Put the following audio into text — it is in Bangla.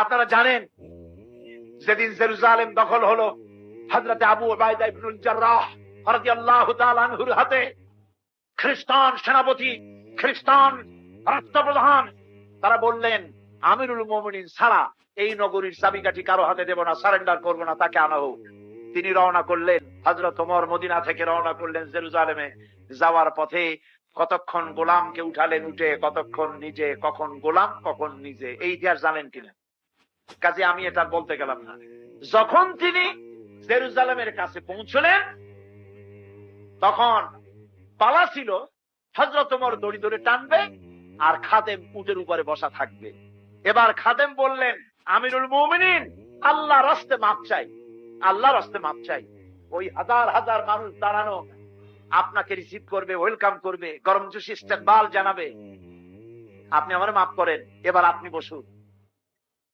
আপনারা জানেন যেদিন জেরুজালেম দখল হলো, হযরত আবু উবাইদা ইবনুল জাররাহ রাদিয়াল্লাহু তাআলা আনহুর হাতে খ্রিস্টান সেনাপতি, খ্রিস্টান রাষ্ট্রপ্রধান, তারা বললেন আমিরুল মুমিনিন ছাড়া এই নগরীর চাবিকাঠি কারো হাতে দেব না, সারেন্ডার করবো না, তাকে আনা হোক। তিনি রওনা করলেন, হযরত ওমর মদিনা থেকে রওনা করলেন জেরুজালেমে। যাওয়ার পথে কতক্ষণ গোলামকে উঠালেন, উঠে কতক্ষণ নিজে, কখন গোলাম কখন নিজে, এই ইতিহাস জানেন কিনা? কাজে আমি এটা বলতে গেলাম না। যখন তিনি জেরুজালেমের কাছে পৌঁছলেন, তখন পালা ছিল হযরত ওমর দড়ি ধরে টানবে আর খাদেম উটের উপরে বসা থাকবে। এবার খাদেম বললেন, আমিরুল মুমিনিন, আল্লাহ রাস্তে মাপ চাই, আল্লাহ রাস্তে মাপ চাই। ওই হাজার হাজার মানুষ দাঁড়ানো আপনাকে রিসিভ করবে, ওয়েলকাম করবে, গরম জুস ইস্তেকবাল জানাবে। আপনি আমার মাফ করেন, এবার আপনি বসুন।